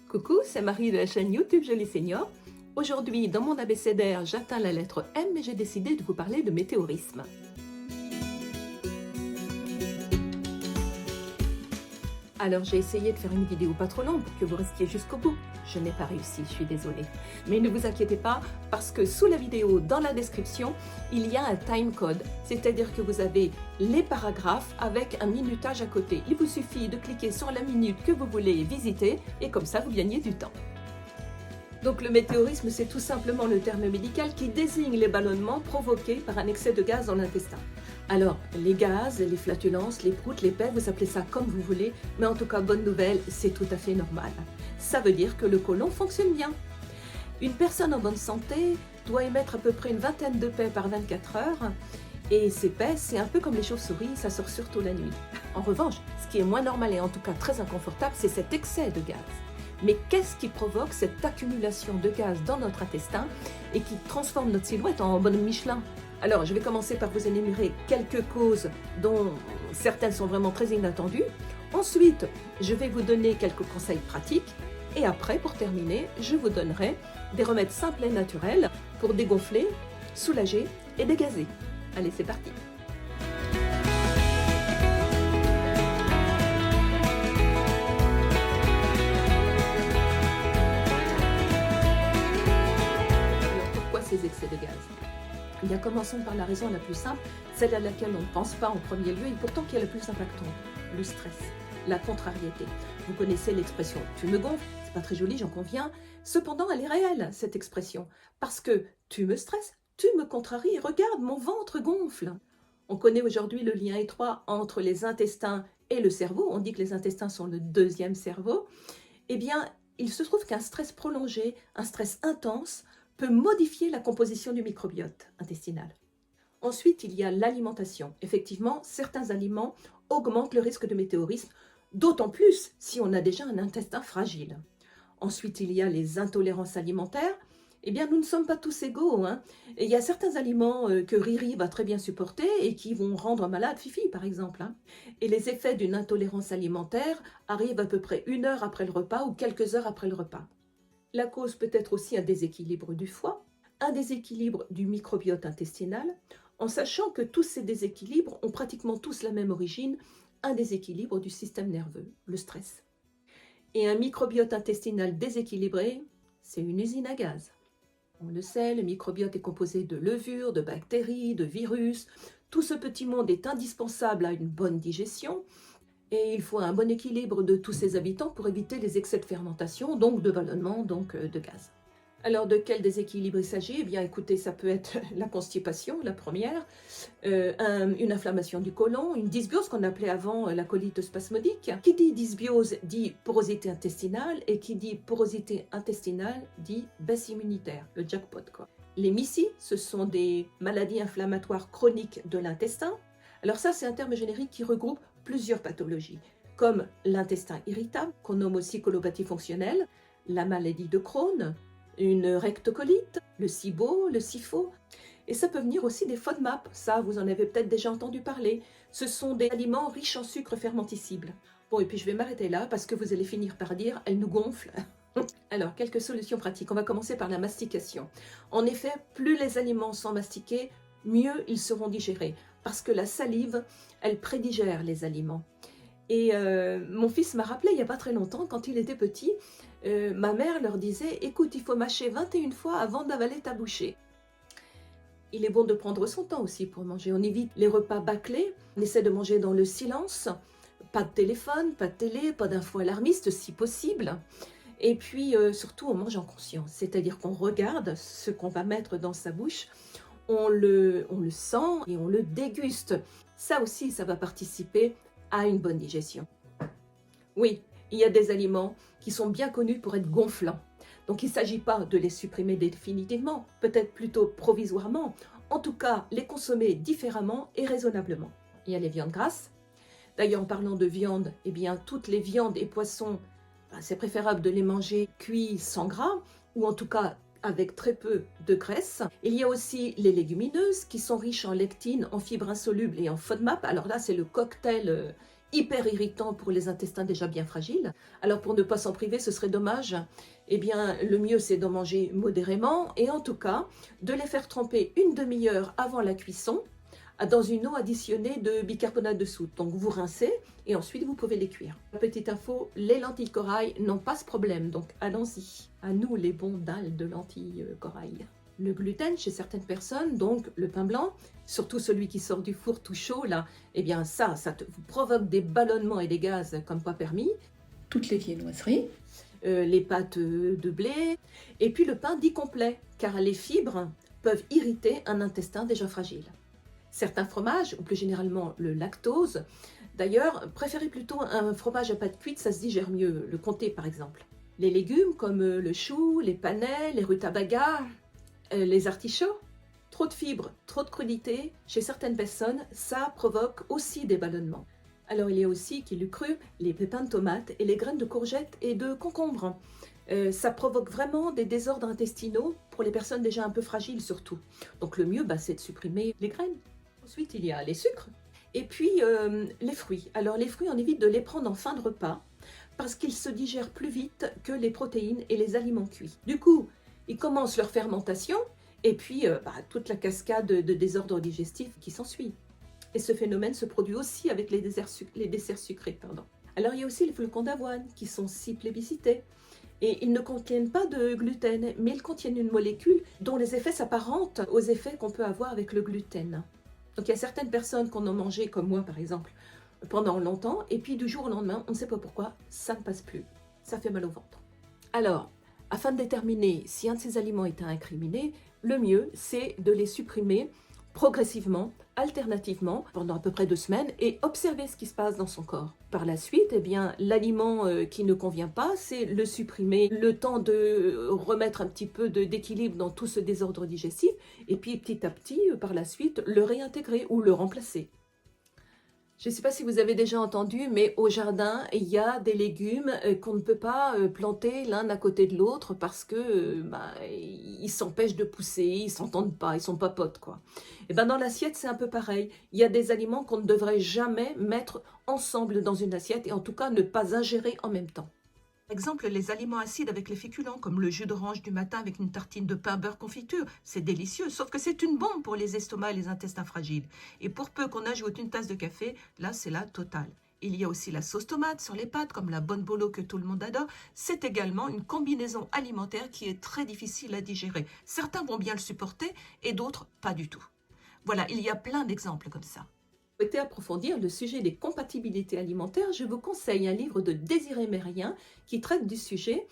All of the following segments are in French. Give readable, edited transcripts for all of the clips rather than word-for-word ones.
Coucou, c'est Marie de la chaîne YouTube Jolie Senior. Aujourd'hui, dans mon abécédaire, j'atteins la lettre M, mais j'ai décidé de vous parler de météorisme. Alors j'ai essayé de faire une vidéo pas trop longue pour que vous restiez jusqu'au bout. Je n'ai pas réussi, je suis désolée. Mais ne vous inquiétez pas, parce que sous la vidéo, dans la description, il y a un timecode. C'est-à-dire que vous avez les paragraphes avec un minutage à côté. Il vous suffit de cliquer sur la minute que vous voulez visiter et comme ça vous gagnez du temps. Donc le météorisme, c'est tout simplement le terme médical qui désigne les ballonnements provoqués par un excès de gaz dans l'intestin. Alors, les gaz, les flatulences, les proutes, les pets, vous appelez ça comme vous voulez, mais en tout cas, bonne nouvelle, c'est tout à fait normal. Ça veut dire que le côlon fonctionne bien. Une personne en bonne santé doit émettre à peu près une vingtaine de pets par 24 heures, et ces pets, c'est un peu comme les chauves-souris, ça sort surtout la nuit. En revanche, ce qui est moins normal et en tout cas très inconfortable, c'est cet excès de gaz. Mais qu'est-ce qui provoque cette accumulation de gaz dans notre intestin et qui transforme notre silhouette en bonhomme Michelin? Alors, je vais commencer par vous énumérer quelques causes dont certaines sont vraiment très inattendues. Ensuite, je vais vous donner quelques conseils pratiques. Et après, pour terminer, je vous donnerai des remèdes simples et naturels pour dégonfler, soulager et dégazer. Allez, c'est parti! Ces excès de gaz. Eh bien, commençons par la raison la plus simple, celle à laquelle on ne pense pas en premier lieu et pourtant qui est la plus impactante, le stress, la contrariété. Vous connaissez l'expression « tu me gonfles », c'est pas très joli, j'en conviens, cependant elle est réelle cette expression, parce que tu me stresses, tu me contraries, regarde, mon ventre gonfle. On connaît aujourd'hui le lien étroit entre les intestins et le cerveau, on dit que les intestins sont le deuxième cerveau. Eh bien, il se trouve qu'un stress prolongé, un stress intense, peut modifier la composition du microbiote intestinal. Ensuite, il y a l'alimentation. Effectivement, certains aliments augmentent le risque de météorisme, d'autant plus si on a déjà un intestin fragile. Ensuite, il y a les intolérances alimentaires. Eh bien, nous ne sommes pas tous égaux, hein. Et il y a certains aliments que Riri va très bien supporter et qui vont rendre malade Fifi, par exemple, hein. Et les effets d'une intolérance alimentaire arrivent à peu près 1 heure après le repas ou quelques heures après le repas. La cause peut être aussi un déséquilibre du foie, un déséquilibre du microbiote intestinal, en sachant que tous ces déséquilibres ont pratiquement tous la même origine, un déséquilibre du système nerveux, le stress. Et un microbiote intestinal déséquilibré, c'est une usine à gaz. On le sait, le microbiote est composé de levures, de bactéries, de virus. Tout ce petit monde est indispensable à une bonne digestion. Et il faut un bon équilibre de tous ces habitants pour éviter les excès de fermentation, donc de ballonnement, donc de gaz. Alors de quel déséquilibre il s'agit? Eh bien écoutez, ça peut être la constipation, la première, une inflammation du côlon, une dysbiose qu'on appelait avant la colite spasmodique. Qui dit dysbiose dit porosité intestinale, et qui dit porosité intestinale dit baisse immunitaire, le jackpot quoi. Les MICI, ce sont des maladies inflammatoires chroniques de l'intestin. Alors ça, c'est un terme générique qui regroupe plusieurs pathologies, comme l'intestin irritable, qu'on nomme aussi colopathie fonctionnelle, la maladie de Crohn, une rectocolite, le SIBO, le SIFO, et ça peut venir aussi des FODMAP, ça vous en avez peut-être déjà entendu parler, ce sont des aliments riches en sucre fermentescible. Bon, et puis je vais m'arrêter là parce que vous allez finir par dire, elle nous gonfle. Alors, quelques solutions pratiques, on va commencer par la mastication. En effet, plus les aliments sont mastiqués, mieux ils seront digérés, parce que la salive, elle prédigère les aliments. Et mon fils m'a rappelé il n'y a pas très longtemps, quand il était petit, ma mère leur disait « Écoute, il faut mâcher 21 fois avant d'avaler ta bouchée ». Il est bon de prendre son temps aussi pour manger. On évite les repas bâclés, on essaie de manger dans le silence, pas de téléphone, pas de télé, pas d'infos alarmistes si possible. Et puis surtout, on mange en conscience, c'est-à-dire qu'on regarde ce qu'on va mettre dans sa bouche, on le sent et on le déguste. Ça aussi, ça va participer à une bonne digestion. Oui, il y a des aliments qui sont bien connus pour être gonflants. Donc il ne s'agit pas de les supprimer définitivement, peut-être plutôt provisoirement. En tout cas, les consommer différemment et raisonnablement. Il y a les viandes grasses. D'ailleurs, en parlant de viande, eh bien, toutes les viandes et poissons, c'est préférable de les manger cuits sans gras, ou en tout cas avec très peu de graisse. Il y a aussi les légumineuses qui sont riches en lectine, en fibres insolubles et en FODMAP. Alors là, c'est le cocktail hyper irritant pour les intestins déjà bien fragiles. Alors pour ne pas s'en priver, ce serait dommage. Eh bien, le mieux c'est d'en manger modérément et en tout cas de les faire tremper une demi-heure avant la cuisson dans une eau additionnée de bicarbonate de soude. Donc vous rincez et ensuite vous pouvez les cuire. Petite info, les lentilles corail n'ont pas ce problème, donc allons-y. À nous les bons dalles de lentilles corail. Le gluten chez certaines personnes, donc le pain blanc, surtout celui qui sort du four tout chaud là, eh bien ça vous provoque des ballonnements et des gaz comme pas permis. Toutes les viennoiseries, les pâtes de blé, et puis le pain dit complet, car les fibres peuvent irriter un intestin déjà fragile. Certains fromages, ou plus généralement le lactose, d'ailleurs, préférez plutôt un fromage à pâte cuite, ça se digère mieux, le comté par exemple. Les légumes comme le chou, les panais, les rutabagas, les artichauts, trop de fibres, trop de crudité, chez certaines personnes, ça provoque aussi des ballonnements. Alors il y a aussi, qui l'eût cru, les pépins de tomates et les graines de courgettes et de concombre. Ça provoque vraiment des désordres intestinaux pour les personnes déjà un peu fragiles surtout. Donc le mieux, c'est de supprimer les graines. Ensuite, il y a les sucres et puis les fruits. Alors les fruits, on évite de les prendre en fin de repas parce qu'ils se digèrent plus vite que les protéines et les aliments cuits. Du coup, ils commencent leur fermentation et puis toute la cascade de désordres digestifs qui s'ensuit. Et ce phénomène se produit aussi avec les desserts sucrés. Alors il y a aussi les flocons d'avoine qui sont si plébiscités. Et ils ne contiennent pas de gluten, mais ils contiennent une molécule dont les effets s'apparentent aux effets qu'on peut avoir avec le gluten. Donc il y a certaines personnes qui en ont mangé, comme moi par exemple, pendant longtemps, et puis du jour au lendemain, on ne sait pas pourquoi, ça ne passe plus. Ça fait mal au ventre. Alors, afin de déterminer si un de ces aliments est à incriminer, le mieux c'est de les supprimer progressivement, alternativement, pendant à peu près 2 semaines et observer ce qui se passe dans son corps. Par la suite, eh bien, l'aliment qui ne convient pas, c'est le supprimer, le temps de remettre un petit peu d'équilibre dans tout ce désordre digestif et puis petit à petit, par la suite, le réintégrer ou le remplacer. Je ne sais pas si vous avez déjà entendu, mais au jardin, il y a des légumes qu'on ne peut pas planter l'un à côté de l'autre parce que ils s'empêchent de pousser, ils s'entendent pas, ils sont pas potes, quoi. Et dans l'assiette, c'est un peu pareil. Il y a des aliments qu'on ne devrait jamais mettre ensemble dans une assiette et en tout cas ne pas ingérer en même temps. Par exemple, les aliments acides avec les féculents, comme le jus d'orange du matin avec une tartine de pain beurre confiture, c'est délicieux, sauf que c'est une bombe pour les estomacs et les intestins fragiles. Et pour peu qu'on ajoute une tasse de café, là c'est la totale. Il y a aussi la sauce tomate sur les pâtes, comme la bonne bolo que tout le monde adore. C'est également une combinaison alimentaire qui est très difficile à digérer. Certains vont bien le supporter et d'autres pas du tout. Voilà, il y a plein d'exemples comme ça. Si vous souhaitez approfondir le sujet des compatibilités alimentaires, je vous conseille un livre de Désiré Mérien qui traite du sujet,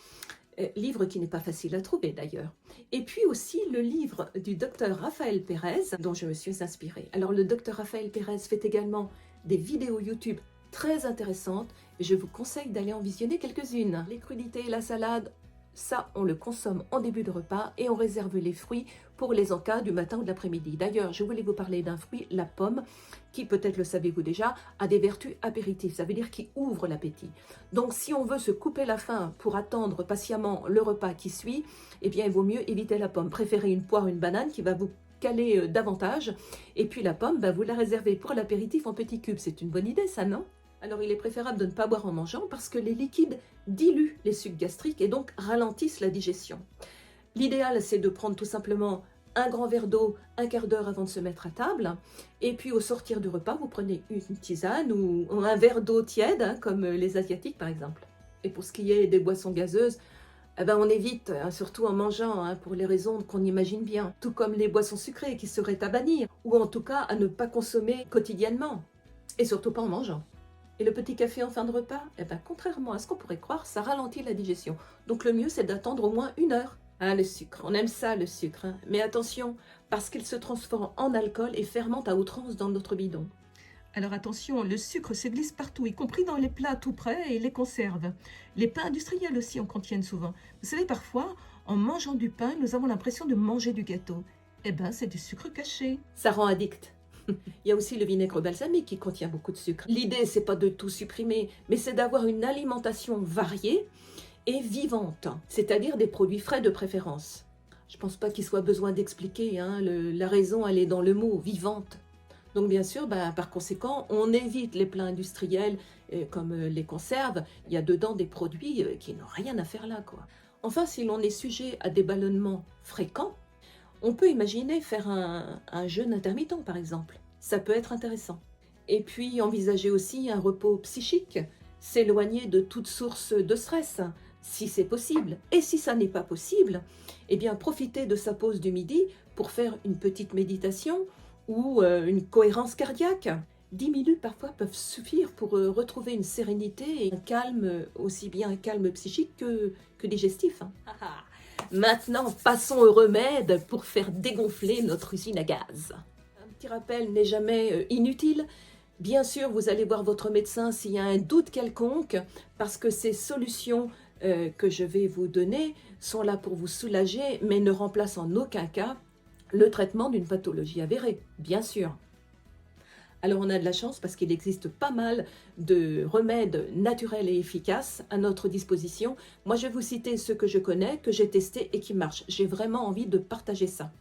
livre qui n'est pas facile à trouver d'ailleurs. Et puis aussi le livre du docteur Raphaël Pérez, dont je me suis inspirée. Alors le docteur Raphaël Pérez fait également des vidéos YouTube très intéressantes et je vous conseille d'aller en visionner quelques-unes. Les crudités et la salade, ça on le consomme en début de repas et on réserve les fruits pour les encas du matin ou de l'après-midi. D'ailleurs, je voulais vous parler d'un fruit, la pomme, qui peut-être le savez-vous déjà, a des vertus apéritives, ça veut dire qu'il ouvre l'appétit. Donc si on veut se couper la faim pour attendre patiemment le repas qui suit, eh bien il vaut mieux éviter la pomme. Préférez une poire, une banane qui va vous caler davantage. Et puis la pomme, vous la réservez pour l'apéritif en petits cubes. C'est une bonne idée ça, non ? Alors il est préférable de ne pas boire en mangeant parce que les liquides diluent les sucs gastriques et donc ralentissent la digestion. L'idéal, c'est de prendre tout simplement un grand verre d'eau un quart d'heure avant de se mettre à table. Et puis au sortir du repas, vous prenez une tisane ou un verre d'eau tiède, comme les Asiatiques par exemple. Et pour ce qui est des boissons gazeuses, on évite, surtout en mangeant, pour les raisons qu'on imagine bien. Tout comme les boissons sucrées qui seraient à bannir, ou en tout cas à ne pas consommer quotidiennement. Et surtout pas en mangeant. Et le petit café en fin de repas, contrairement à ce qu'on pourrait croire, ça ralentit la digestion. Donc le mieux, c'est d'attendre au moins 1 heure. Le sucre, on aime ça le sucre, mais attention, parce qu'il se transforme en alcool et fermente à outrance dans notre bidon. Alors attention, le sucre se glisse partout, y compris dans les plats tout prêts et les conserves. Les pains industriels aussi en contiennent souvent. Vous savez, parfois, en mangeant du pain, nous avons l'impression de manger du gâteau. C'est du sucre caché. Ça rend addict. Il y a aussi le vinaigre balsamique qui contient beaucoup de sucre. L'idée, c'est pas de tout supprimer, mais c'est d'avoir une alimentation variée et vivante, c'est-à-dire des produits frais de préférence. Je pense pas qu'il soit besoin d'expliquer, la raison elle est dans le mot vivante. Donc bien sûr, par conséquent, on évite les plats industriels comme les conserves. Il y a dedans des produits qui n'ont rien à faire là, quoi. Enfin, si l'on est sujet à des ballonnements fréquents, on peut imaginer faire un jeûne intermittent, par exemple. Ça peut être intéressant. Et puis, envisager aussi un repos psychique, s'éloigner de toute source de stress, si c'est possible. Et si ça n'est pas possible, eh bien, profiter de sa pause du midi pour faire une petite méditation ou une cohérence cardiaque. 10 minutes parfois peuvent suffire pour retrouver une sérénité et un calme, aussi bien un calme psychique que digestif. Maintenant, passons au remède pour faire dégonfler notre usine à gaz. Un petit rappel n'est jamais inutile. Bien sûr, vous allez voir votre médecin s'il y a un doute quelconque, parce que ces solutions que je vais vous donner sont là pour vous soulager, mais ne remplacent en aucun cas le traitement d'une pathologie avérée, bien sûr. Alors on a de la chance parce qu'il existe pas mal de remèdes naturels et efficaces à notre disposition. Moi je vais vous citer ceux que je connais, que j'ai testés et qui marchent. J'ai vraiment envie de partager ça.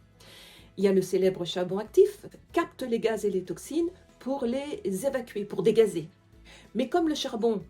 Il y a le célèbre charbon actif, capte les gaz et les toxines pour les évacuer, pour dégazer. Mais comme le charbon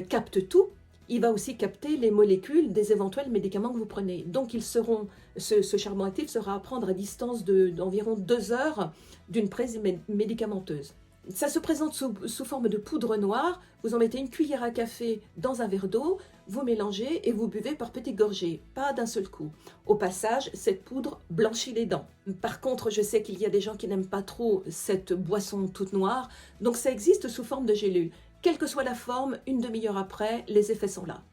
capte tout, il va aussi capter les molécules des éventuels médicaments que vous prenez. Donc ce charbon actif sera à prendre à distance d'environ 2 heures d'une prise médicamenteuse. Ça se présente sous forme de poudre noire. Vous en mettez une cuillère à café dans un verre d'eau, vous mélangez et vous buvez par petites gorgées, pas d'un seul coup. Au passage, cette poudre blanchit les dents. Par contre, je sais qu'il y a des gens qui n'aiment pas trop cette boisson toute noire, donc ça existe sous forme de gélule. Quelle que soit la forme, une demi-heure après, les effets sont là.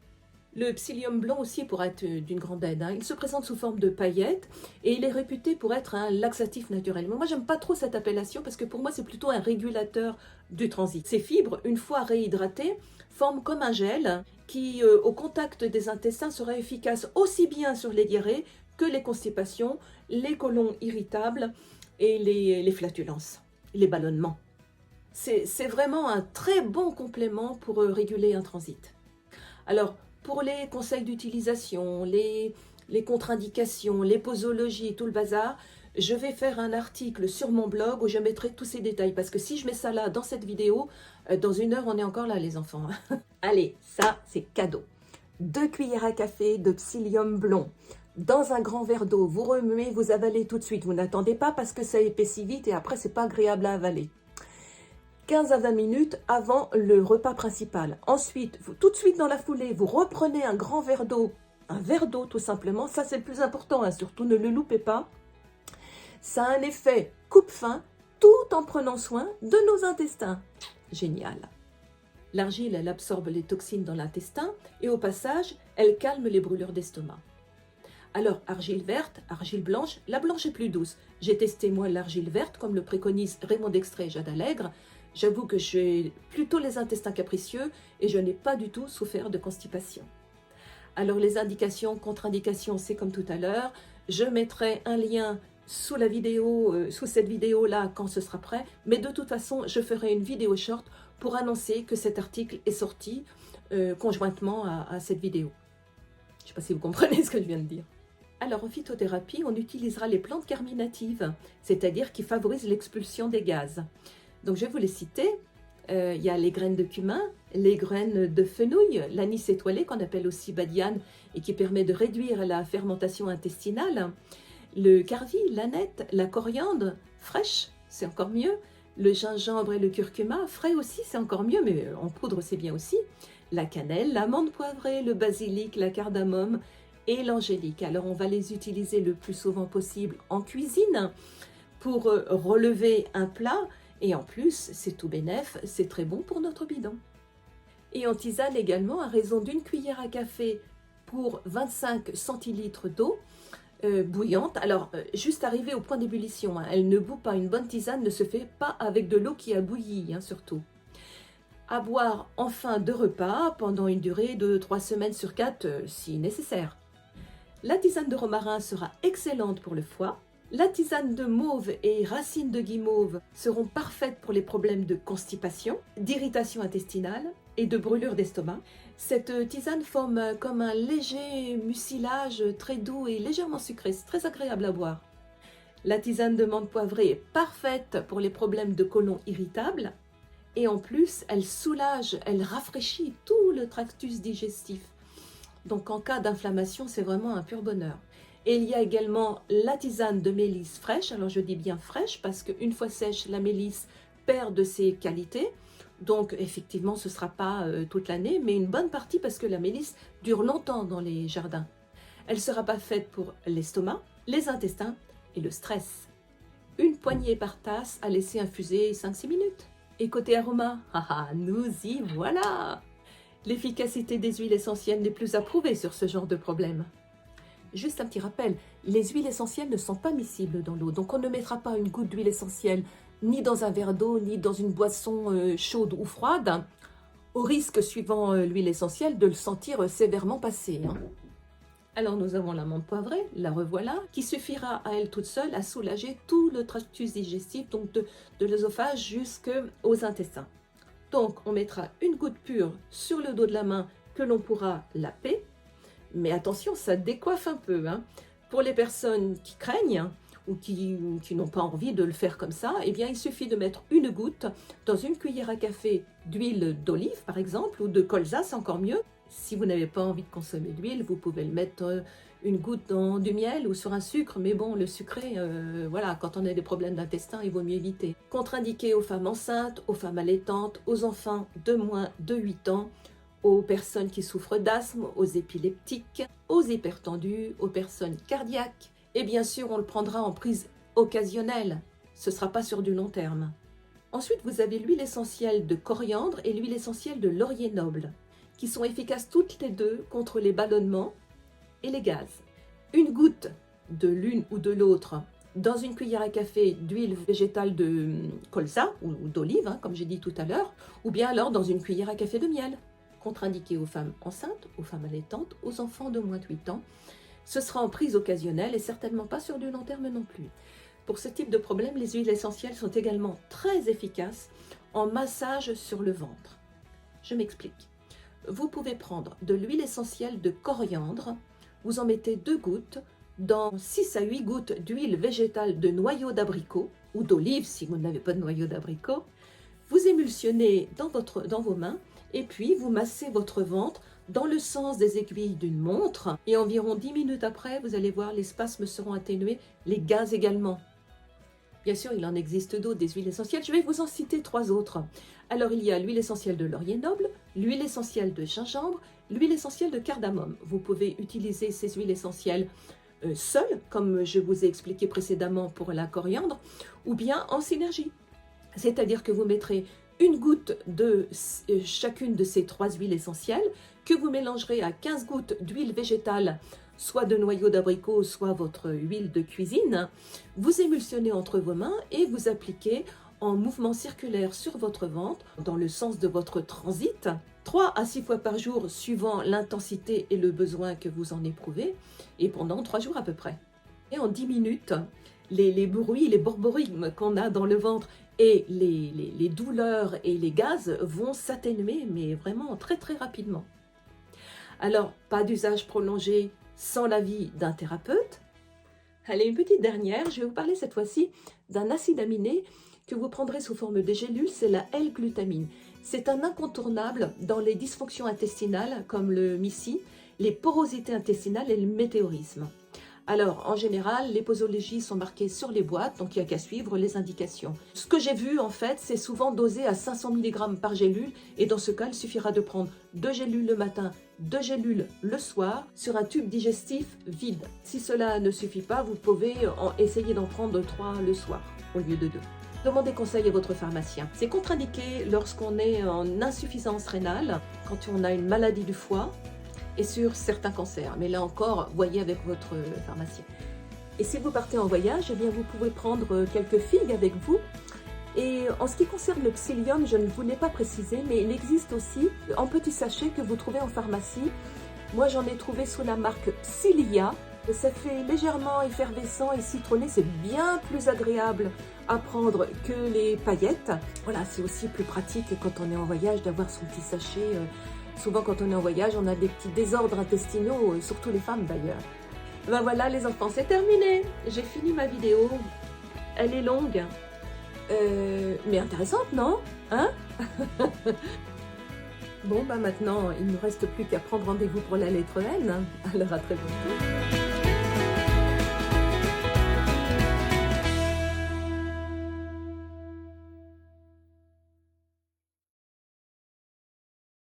Le psyllium blanc aussi pourrait être d'une grande aide. Il se présente sous forme de paillettes et il est réputé pour être un laxatif naturel. Mais moi, j'aime pas trop cette appellation parce que pour moi, c'est plutôt un régulateur du transit. Ces fibres, une fois réhydratées, forment comme un gel qui, au contact des intestins, sera efficace aussi bien sur les diarrhées que les constipations, les côlons irritables et les flatulences, les ballonnements. C'est vraiment un très bon complément pour réguler un transit. Alors, pour les conseils d'utilisation, les contre-indications, les posologies et tout le bazar, je vais faire un article sur mon blog où je mettrai tous ces détails. Parce que si je mets ça là, dans cette vidéo, dans 1 heure, on est encore là, les enfants. Allez, ça, c'est cadeau. 2 cuillères à café de psyllium blond. Dans un grand verre d'eau, vous remuez, vous avalez tout de suite. Vous n'attendez pas parce que ça épaissit vite et après, c'est pas agréable à avaler. 15 à 20 minutes avant le repas principal. Ensuite, tout de suite dans la foulée, vous reprenez un grand verre d'eau. Un verre d'eau tout simplement, ça c'est le plus important, surtout ne le loupez pas. Ça a un effet coupe-faim tout en prenant soin de nos intestins. Génial. L'argile, elle absorbe les toxines dans l'intestin et au passage, elle calme les brûlures d'estomac. Alors, argile verte, argile blanche, la blanche est plus douce. J'ai testé moi l'argile verte comme le préconise Raymond Dextrait et Jade Allègre. J'avoue que j'ai plutôt les intestins capricieux et je n'ai pas du tout souffert de constipation. Alors les indications, contre-indications, c'est comme tout à l'heure. Je mettrai un lien sous la vidéo, sous cette vidéo-là quand ce sera prêt. Mais de toute façon, je ferai une vidéo short pour annoncer que cet article est sorti conjointement à cette vidéo. Je ne sais pas si vous comprenez ce que je viens de dire. Alors en phytothérapie, on utilisera les plantes carminatives, c'est-à-dire qui favorisent l'expulsion des gaz. Donc je vais vous les citer. Il y a les graines de cumin, les graines de fenouil, l'anis étoilé qu'on appelle aussi badiane et qui permet de réduire la fermentation intestinale, le carvi, l'aneth, la coriandre fraîche, c'est encore mieux, le gingembre et le curcuma frais aussi, c'est encore mieux, mais en poudre c'est bien aussi, la cannelle, l'amande poivrée, le basilic, la cardamome et l'angélique. Alors on va les utiliser le plus souvent possible en cuisine pour relever un plat. Et en plus, c'est tout bénef, c'est très bon pour notre bidon. Et en tisane également, à raison d'1 cuillère à café pour 25 centilitres d'eau bouillante. Alors, juste arrivée au point d'ébullition, elle ne bout pas, une bonne tisane ne se fait pas avec de l'eau qui a bouilli, surtout. À boire en fin de repas pendant une durée de 3 semaines sur 4 si nécessaire. La tisane de romarin sera excellente pour le foie. La tisane de mauve et racines de guimauve seront parfaites pour les problèmes de constipation, d'irritation intestinale et de brûlure d'estomac. Cette tisane forme comme un léger mucilage très doux et légèrement sucré, c'est très agréable à boire. La tisane de menthe poivrée est parfaite pour les problèmes de côlon irritable. Et en plus, elle soulage, elle rafraîchit tout le tractus digestif. Donc en cas d'inflammation, c'est vraiment un pur bonheur. Et il y a également la tisane de mélisse fraîche. Alors je dis bien fraîche parce qu'une fois sèche, la mélisse perd de ses qualités. Donc effectivement, ce ne sera pas toute l'année, mais une bonne partie parce que la mélisse dure longtemps dans les jardins. Elle ne sera pas faite pour l'estomac, les intestins et le stress. Une poignée par tasse à laisser infuser 5-6 minutes. Et côté aroma, nous y voilà! L'efficacité des huiles essentielles n'est plus à prouver sur ce genre de problème. Juste un petit rappel, les huiles essentielles ne sont pas miscibles dans l'eau, donc on ne mettra pas une goutte d'huile essentielle ni dans un verre d'eau, ni dans une boisson chaude ou froide, au risque, suivant l'huile essentielle, de le sentir sévèrement passer. Alors nous avons la menthe poivrée, la revoilà, qui suffira à elle toute seule à soulager tout le tractus digestif, donc de l'œsophage jusqu'aux intestins. Donc on mettra une goutte pure sur le dos de la main que l'on pourra laper, mais attention, ça décoiffe un peu. Pour les personnes qui craignent ou qui n'ont pas envie de le faire comme ça, eh bien il suffit de mettre une goutte dans une cuillère à café d'huile d'olive par exemple, ou de colza, c'est encore mieux. Si vous n'avez pas envie de consommer d'huile, vous pouvez le mettre une goutte dans du miel ou sur un sucre, mais bon, le sucré, voilà, quand on a des problèmes d'intestin, il vaut mieux éviter. Contre-indiqué aux femmes enceintes, aux femmes allaitantes, aux enfants de moins de 8 ans, aux personnes qui souffrent d'asthme, aux épileptiques, aux hypertendus, aux personnes cardiaques. Et bien sûr, on le prendra en prise occasionnelle. Ce ne sera pas sur du long terme. Ensuite, vous avez l'huile essentielle de coriandre et l'huile essentielle de laurier noble, qui sont efficaces toutes les deux contre les ballonnements et les gaz. Une goutte de l'une ou de l'autre dans une cuillère à café d'huile végétale de colza ou d'olive, comme j'ai dit tout à l'heure, ou bien alors dans une cuillère à café de miel. Contre-indiqué aux femmes enceintes, aux femmes allaitantes, aux enfants de moins de 8 ans. Ce sera en prise occasionnelle et certainement pas sur du long terme non plus. Pour ce type de problème, les huiles essentielles sont également très efficaces en massage sur le ventre. Je m'explique. Vous pouvez prendre de l'huile essentielle de coriandre, vous en mettez 2 gouttes dans 6 à 8 gouttes d'huile végétale de noyau d'abricot ou d'olive si vous n'avez pas de noyau d'abricot. Vous émulsionnez dans vos mains et puis vous massez votre ventre dans le sens des aiguilles d'une montre et environ 10 minutes après, vous allez voir, les spasmes seront atténués, les gaz également. Bien sûr, il en existe d'autres, des huiles essentielles. Je vais vous en citer 3 autres. Alors, il y a l'huile essentielle de laurier noble, l'huile essentielle de gingembre, l'huile essentielle de cardamome. Vous pouvez utiliser ces huiles essentielles seules, comme je vous ai expliqué précédemment pour la coriandre, ou bien en synergie. C'est-à-dire que vous mettrez une goutte de chacune de ces 3 huiles essentielles que vous mélangerez à 15 gouttes d'huile végétale, soit de noyau d'abricot, soit votre huile de cuisine. Vous émulsionnez entre vos mains et vous appliquez en mouvement circulaire sur votre ventre, dans le sens de votre transit, 3 à 6 fois par jour, suivant l'intensité et le besoin que vous en éprouvez, et pendant 3 jours à peu près. Et en 10 minutes, les bruits, les borborigmes qu'on a dans le ventre et les douleurs et les gaz vont s'atténuer, mais vraiment très très rapidement. Alors, pas d'usage prolongé sans l'avis d'un thérapeute. Allez, une petite dernière, je vais vous parler cette fois-ci d'un acide aminé que vous prendrez sous forme de gélules, c'est la L-glutamine. C'est un incontournable dans les dysfonctions intestinales comme le MIS-C, les porosités intestinales et le météorisme. Alors, en général, les posologies sont marquées sur les boîtes, donc il n'y a qu'à suivre les indications. Ce que j'ai vu, en fait, c'est souvent dosé à 500 mg par gélule, et dans ce cas, il suffira de prendre 2 gélules le matin, 2 gélules le soir, sur un tube digestif vide. Si cela ne suffit pas, vous pouvez essayer d'en prendre 3 le soir, au lieu de 2. Demandez conseil à votre pharmacien. C'est contre-indiqué lorsqu'on est en insuffisance rénale, quand on a une maladie du foie, et sur certains cancers. Mais là encore, voyez avec votre pharmacien. Et si vous partez en voyage, eh bien vous pouvez prendre quelques figues avec vous. Et en ce qui concerne le psyllium, je ne vous l'ai pas précisé, mais il existe aussi en petits sachets que vous trouvez en pharmacie. Moi, j'en ai trouvé sous la marque Psyllia. Ça fait légèrement effervescent et citronné, c'est bien plus agréable à prendre que les paillettes. Voilà, c'est aussi plus pratique quand on est en voyage d'avoir son petit sachet. Souvent, quand on est en voyage, on a des petits désordres intestinaux, surtout les femmes d'ailleurs. Ben voilà les enfants, c'est terminé. J'ai fini ma vidéo. Elle est longue. Mais intéressante, non? Hein? Bon, bah maintenant, il ne nous reste plus qu'à prendre rendez-vous pour la lettre N. Alors à très bientôt.